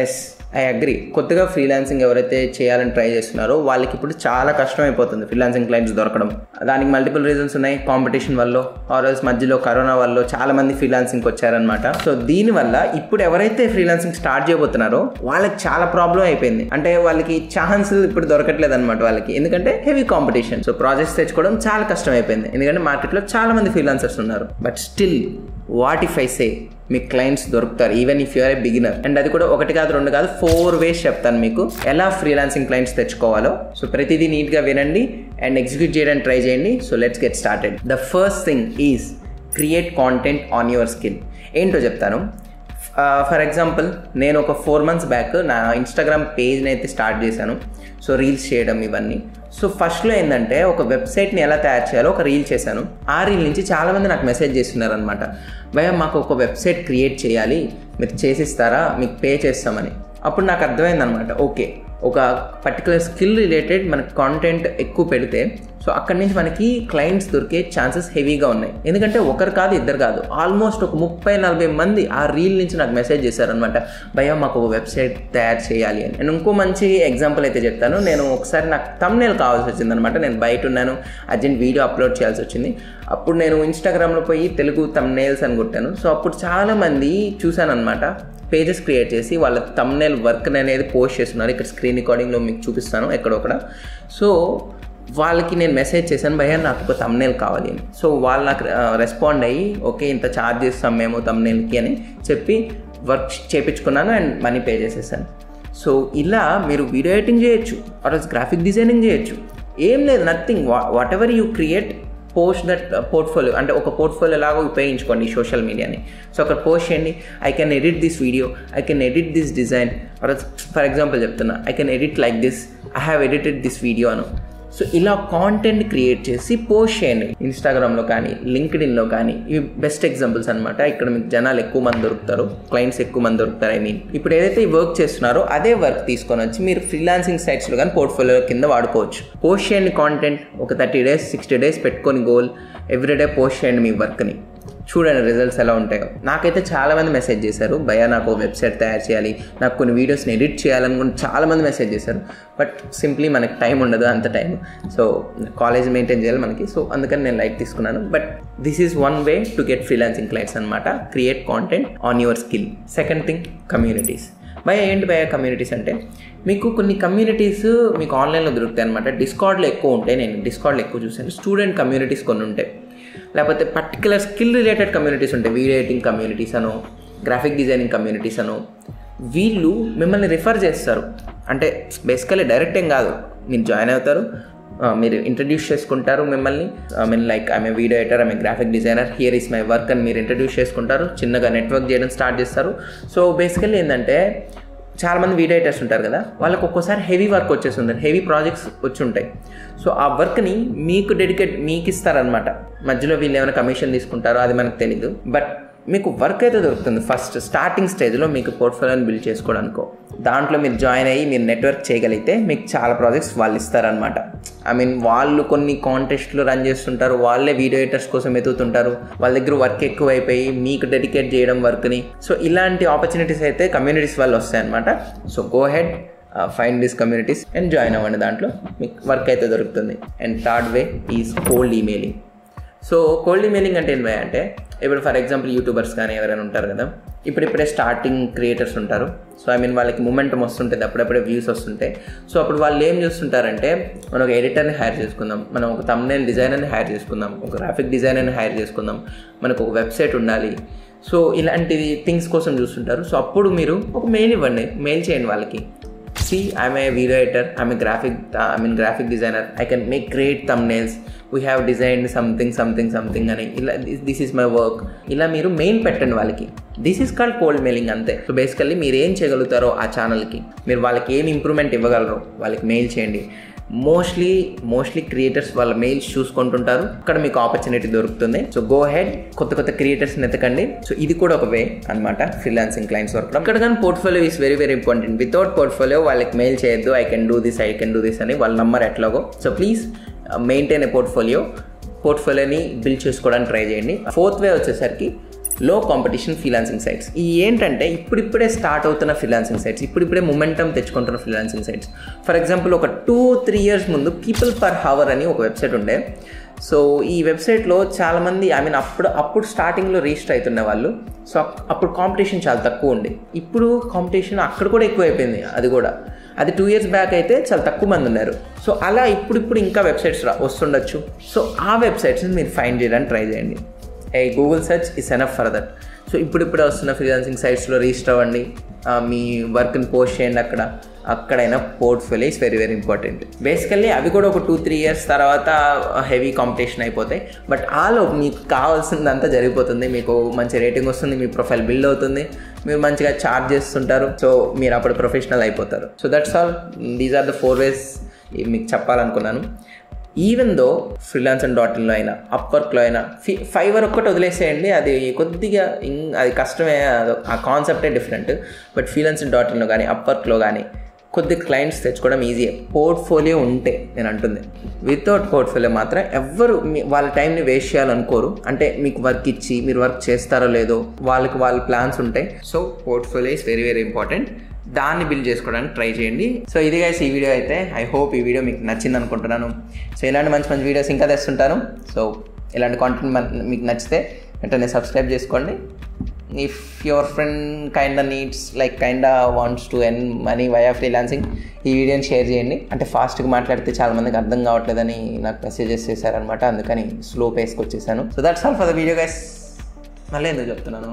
Yes, I agree. కొత్తగా freelancing ఎవరైతే చేయాలని ట్రై చేస్తున్నారో వాళ్ళకి ఇప్పుడు చాలా కష్టమైపోతుంది ఫ్రీలాన్సింగ్ క్లయింట్స్ దొరకడం. దానికి మల్టిపుల్ రీజన్స్ ఉన్నాయి. కాంపిటీషన్ వల్ల, ఆర్ఎల్స్ మధ్యలో కరోనా వల్ల చాలా మంది ఫ్రీలాన్సింగ్కి వచ్చారనమాట. సో దీనివల్ల ఇప్పుడు ఎవరైతే ఫ్రీలాన్సింగ్ స్టార్ట్ చేయబోతున్నారో వాళ్ళకి చాలా ప్రాబ్లం అయిపోయింది. అంటే వాళ్ళకి ఛాన్స్ ఇప్పుడు దొరకట్లేదు అనమాట వాళ్ళకి, ఎందుకంటే హెవీ కాంపిటీషన్. సో ప్రాజెక్ట్స్ తెచ్చుకోవడం చాలా కష్టం అయిపోయింది, ఎందుకంటే మార్కెట్లో చాలా మంది ఫ్రీలాన్సర్స్ ఉన్నారు. But still what if I say మీ క్లయింట్స్ దొరుకుతారు even if you are a beginner. And అది కూడా 1 కాదు 2 కాదు 4 ways చెప్తాను మీకు ఎలా ఫ్రీలాన్సింగ్ క్లయింట్స్ తెచ్చుకోవాలో. సో ప్రతిదీ నీట్గా వినండి అండ్ ఎగ్జిక్యూట్ చేయడానికి ట్రై చేయండి. So let's get started. The first thing is create content on your skill. ఏంటో చెప్తాను. ఫర్ ఎగ్జాంపుల్ నేను ఒక 4 months బ్యాక్ నా ఇన్స్టాగ్రామ్ పేజ్ని అయితే స్టార్ట్ చేశాను. సో రీల్స్ చేయడం ఇవన్నీ. సో ఫస్ట్లో ఏంటంటే ఒక వెబ్సైట్ని ఎలా తయారు చేయాలో ఒక రీల్ చేశాను. ఆ రీల్ నుంచి చాలామంది నాకు మెసేజ్ చేస్తున్నారు అనమాట, భయ్యా మాకు ఒక వెబ్సైట్ క్రియేట్ చేయాలి, మీరు చేసిస్తారా, మీకు పే చేస్తామని. అప్పుడు నాకు అర్థమైందనమాట, ఓకే ఒక పర్టికులర్ స్కిల్ రిలేటెడ్ మనకి కాంటెంట్ ఎక్కువ పెడితే సో అక్కడి నుంచి మనకి క్లయింట్స్ దొరికే ఛాన్సెస్ హెవీగా ఉన్నాయి. ఎందుకంటే ఒకరు కాదు 2 కాదు ఆల్మోస్ట్ ఒక 30-40 మంది ఆ రీల్ నుంచి నాకు మెసేజ్ చేశారనమాట, భయ్యా మాకు ఒక వెబ్సైట్ తయారు చేయాలి అని. నేను ఇంకో మంచి ఎగ్జాంపుల్ అయితే చెప్తాను. నేను ఒకసారి నాకు థంబ్నెయిల్ కావాల్సి వచ్చిందనమాట. నేను బయట ఉన్నాను, అర్జెంట్ వీడియో అప్లోడ్ చేయాల్సి వచ్చింది. అప్పుడు నేను ఇన్స్టాగ్రామ్లో పోయి తెలుగు థంబ్నెయిల్స్ అని కొట్టాను. సో అప్పుడు చాలామంది చూశాను అనమాట, పేజెస్ క్రియేట్ చేసి వాళ్ళ థంబ్నెయిల్ వర్క్ అనేది పోస్ట్ చేస్తున్నారు. ఇక్కడ స్క్రీన్ రికార్డింగ్లో మీకు చూపిస్తాను ఎక్కడొక్కడ. సో వాళ్ళకి నేను మెసేజ్ చేశాను, భయ్యా నాకు ఒక థంబ్నెయిల్ కావాలి అని. సో వాళ్ళు నాకు రెస్పాండ్ అయ్యి ఓకే ఇంత ఛార్జ్ చేస్తాం మేము థంబ్నెయిల్కి అని చెప్పి వర్క్ చేయించుకున్నాను అండ్ మనీ పే చేసేసాను. సో ఇలా మీరు వీడియో ఎడిటింగ్ చేయొచ్చు, ఆర్ గ్రాఫిక్ డిజైనింగ్ చేయొచ్చు. ఏం లేదు, nothing. What ever you create, post that portfolio. అంటే ఒక పోర్ట్ఫోలియో లాగా ఉపయోగించుకోండి సోషల్ మీడియాని. సో అక్కడ పోస్ట్ చేయండి, I can edit this video, I can edit this design, for example చెప్తున్నా, I can edit like this, I have edited this video అను. So ఇలా కాంటెంట్ క్రియేట్ చేసి పోస్ట్ చేయండి. ఇన్స్టాగ్రామ్లో కానీ లింక్డ్ఇన్లో కానీ. ఇవి బెస్ట్ ఎగ్జాంపుల్స్ అనమాట. ఇక్కడ మీకు జనాలు ఎక్కువ మంది దొరుకుతారు, క్లయింట్స్ ఎక్కువ మంది దొరుకుతారు. ఐ మీన్ ఇప్పుడు ఏదైతే ఈ వర్క్ చేస్తున్నారో అదే వర్క్ తీసుకొని వచ్చి మీరు ఫ్రీలాన్సింగ్ సైట్స్లో కానీ పోర్ట్ఫోలియో కింద వాడుకోవచ్చు. పోస్ట్ చేయండి కాంటెంట్, ఒక 30 days 60 days పెట్టుకొని గోల్, ఎవ్రీడే పోస్ట్ చేయండి మీ వర్క్ని, చూడండి రిజల్ట్స్ ఎలా ఉంటాయో. నాకైతే చాలామంది మెసేజ్ చేశారు, భయ్యా నాకు వెబ్సైట్ తయారు చేయాలి, నాకు కొన్ని వీడియోస్ని ఎడిట్ చేయాలనుకుని చాలామంది మెసేజ్ చేశారు. బట్ సింప్లీ మనకి టైం ఉండదు, అంత టైం. సో కాలేజ్ మెయింటైన్ చేయాలి మనకి. సో అందుకని నేను లైట్ తీసుకున్నాను. But this is one way to get freelancing clients అనమాట. Create content on your skill. Second thing, communities. భయ్యా ఏంటి భయ్యా కమ్యూనిటీస్ అంటే, మీకు కొన్ని కమ్యూనిటీస్ మీకు ఆన్లైన్లో దొరుకుతాయి అనమాట. డిస్కార్డ్లో ఎక్కువ ఉంటాయి, నేను డిస్కార్డ్లో ఎక్కువ చూసాను. స్టూడెంట్ కమ్యూనిటీస్ కొన్ని ఉంటాయి, లేకపోతే పర్టికులర్ స్కిల్ రిలేటెడ్ కమ్యూనిటీస్ ఉంటాయి. వీడియో ఎడిటింగ్ కమ్యూనిటీస్ అను, గ్రాఫిక్ డిజైనింగ్ కమ్యూనిటీస్ అను. వీళ్ళు మిమ్మల్ని రిఫర్ చేస్తారు. అంటే బేసికలీ డైరెక్ట్ ఏం కాదు, మీరు జాయిన్ అవుతారు, మీరు ఇంట్రడ్యూస్ చేసుకుంటారు మిమ్మల్ని. Like I'm a video editor, I'm a graphic designer, here is my work అని మీరు ఇంట్రడ్యూస్ చేసుకుంటారు. చిన్నగా నెట్వర్క్ చేయడం స్టార్ట్ చేస్తారు. సో బేసికల్లీ ఏంటంటే చాలామంది వీడియో ఎడిటర్స్ ఉంటారు కదా, వాళ్ళకి ఒక్కోసారి హెవీ వర్క్ వచ్చేస్తుంది, హెవీ ప్రాజెక్ట్స్ వచ్చి ఉంటాయి. సో ఆ వర్క్ని మీకు మీకు ఇస్తారనమాట. మధ్యలో వీళ్ళు ఏమైనా కమిషన్ తీసుకుంటారో అది మనకు తెలీదు. బట్ మీకు వర్క్ అయితే దొరుకుతుంది. ఫస్ట్ స్టార్టింగ్ స్టేజ్లో మీకు పోర్ట్ఫోలియోని బిల్డ్ చేసుకోవడానికో దాంట్లో మీరు జాయిన్ అయ్యి మీరు నెట్వర్క్ చేయగలిగితే మీకు చాలా ప్రాజెక్ట్స్ వాళ్ళు ఇస్తారనమాట. ఐ మీన్ వాళ్ళు కొన్ని కాంటెస్ట్లు రన్ చేస్తుంటారు, వాళ్ళే వీడియో ఎడిటర్స్ కోసం వెతుకుతుంటారు, వాళ్ళ దగ్గర వర్క్ ఎక్కువ అయిపోయి మీకు డెడికేట్ చేయడం వర్క్ని. సో ఇలాంటి ఆపర్చునిటీస్ అయితే కమ్యూనిటీస్ వాళ్ళు వస్తాయన్నమాట. So go head, find this communities and join అవ్వండి, దాంట్లో మీకు వర్క్ అయితే దొరుకుతుంది. And third way is cold emailing. So cold emailing అంటే ఏంటి అంటే, ఇప్పుడు ఫర్ ఎగ్జాంపుల్ యూట్యూబర్స్ కానీ ఎవరైనా ఉంటారు కదా, ఇప్పుడిప్పుడే స్టార్టింగ్ క్రియేటర్స్ ఉంటారు. సో ఐ మీన్ వాళ్ళకి మూమెంటం వస్తుంటుంది, అప్పుడప్పుడే వ్యూస్ వస్తుంటాయి. సో అప్పుడు వాళ్ళు ఏం చేస్తుంటారంటే, మనం ఒక ఎడిటర్ని హైర్ చేసుకుందాం, మనం ఒక థంబ్నెయిల్ డిజైనర్ని హైర్ చేసుకుందాం, ఒక గ్రాఫిక్ డిజైనర్ని హైర్ చేసుకుందాం, మనకు ఒక వెబ్సైట్ ఉండాలి. సో ఇలాంటి థింగ్స్ కోసం చూస్తుంటారు. సో అప్పుడు మీరు ఒక మెయిల్ ఇవ్వండి, మెయిల్ చేయండి వాళ్ళకి. See, I'm a video editor, I'm a graphic designer, I can make great thumbnails, we have designed something అని ఇలా, this is my work. ఇలా మీరు మెయిల్ పెట్టండి వాళ్ళకి. This is called cold mailing అంతే. సో బేసికల్లీ మీరు ఏం చేయగలుగుతారో ఆ ఛానల్కి, మీరు వాళ్ళకి ఏం ఇంప్రూవ్మెంట్ ఇవ్వగలరో వాళ్ళకి మెయిల్ చేయండి. మోస్ట్లీ క్రియేటర్స్ వాళ్ళ మెయిల్స్ చూసుకుంటుంటారు, అక్కడ మీకు ఆపర్చునిటీ దొరుకుతుంది. సో గో హెడ్, కొత్త క్రియేటర్స్ని ఎతకండి. సో ఇది కూడా ఒక వే అనమాట ఫ్రీలాన్సింగ్ క్లయింట్స్ దొరకడం. ఇక్కడ కానీ portfolio is very very important. Without portfolio వాళ్ళకి మెయిల్ చేయొద్దు, ఐ కెన్ డూ దిస్ అని వాళ్ళ నంబర్ ఎట్లాగో. సో ప్లీజ్ మెయింటైన్ ఏ పోర్ట్ఫోలియోని బిల్డ్ చేసుకోవడానికి ట్రై చేయండి. ఫోర్త్ వే వచ్చేసరికి లో కాంపిటీషన్ ఫ్రీలాన్సింగ్ సైట్స్. ఈ ఏంటంటే ఇప్పుడిప్పుడే స్టార్ట్ అవుతున్న ఫ్రీలాన్సింగ్ సైట్స్, ఇప్పుడిప్పుడే మొమెంటం తెచ్చుకుంటున్న ఫ్రీలాన్సింగ్ సైట్స్. ఫర్ ఎగ్జాంపుల్ ఒక 2-3 years ముందు పీపుల్ పర్ హవర్ అని ఒక వెబ్సైట్ ఉండే. సో ఈ వెబ్సైట్లో చాలామంది అప్పుడు స్టార్టింగ్లో రిజిస్టర్ అవుతున్న వాళ్ళు. సో అప్పుడు కాంపిటీషన్ చాలా తక్కువ ఉండే. ఇప్పుడు కాంపిటీషన్ అక్కడ కూడా ఎక్కువ అయిపోయింది. అది 2 years బ్యాక్ అయితే చాలా తక్కువ మంది ఉన్నారు. సో అలా ఇప్పుడు ఇంకా వెబ్సైట్స్ వస్తుండొచ్చు. సో ఆ వెబ్సైట్స్ని మీరు ఫైండ్ చేయడానికి ట్రై చేయండి. Google search is enough for that. So ఇప్పుడిప్పుడే వస్తున్న ఫ్రీలాన్సింగ్ సైట్స్లో రిజిస్టర్ అవ్వండి, మీ వర్క్ని పోస్ట్ చేయండి. అక్కడైనా portfolio is very very important. Basically అవి కూడా ఒక 2-3 years తర్వాత హెవీ కాంపిటీషన్ అయిపోతాయి. బట్ ఆలోపు మీకు కావాల్సిందంతా జరిగిపోతుంది. మీకు మంచి రేటింగ్ వస్తుంది, మీ ప్రొఫైల్ బిల్డ్ అవుతుంది, మీరు మంచిగా చార్జ్ చేస్తుంటారు. సో మీరు అప్పుడు ప్రొఫెషనల్ అయిపోతారు. So that's all. These are the 4 ways మీకు చెప్పాలనుకున్నాను. ఈవెన్ దో freelancer.inలో అయినా, అప్వర్క్లో అయినా, ఫైవర్ ఒక్కటి వదిలేసేయండి, అది కొద్దిగా అది కష్టమే, ఆ కాన్సెప్టే డిఫరెంట్. బట్ freelancer.inలో కానీ అప్వర్క్లో కానీ కొద్దిగా క్లయింట్స్ తెచ్చుకోవడం ఈజీయే, పోర్ట్ఫోలియో ఉంటే. నేను అంటుంది వితౌట్ పోర్ట్ఫోలియో మాత్రం ఎవ్వరు వాళ్ళ టైంని వేస్ట్ చేయాలనుకోరు. అంటే మీకు వర్క్ ఇచ్చి మీరు వర్క్ చేస్తారో లేదో వాళ్ళ ప్లాన్స్ ఉంటాయి. So portfolio is very very important. దాన్ని బిల్డ్ చేసుకోవడానికి ట్రై చేయండి. సో ఇది గైస్ ఈ వీడియో అయితే. ఐ హోప్ ఈ వీడియో మీకు నచ్చింది అనుకుంటున్నాను. సో ఇలాంటి మంచి మంచి వీడియోస్ ఇంకా తెస్తుంటాను. సో ఇలాంటి కాంటెంట్ మీకు నచ్చితే వెంటనే సబ్స్క్రైబ్ చేసుకోండి. If your friend kinda wants to earn money via freelancing, ఈ వీడియోని షేర్ చేయండి. అంటే ఫాస్ట్గా మాట్లాడితే చాలా మందికి అర్థం కావట్లేదని నాకు మెసేజెస్ చేశారనమాట, అందుకని స్లో పేస్కి వచ్చేసాను. So that's all for the video guys. మళ్ళీ ఎందుకు చెప్తున్నాను.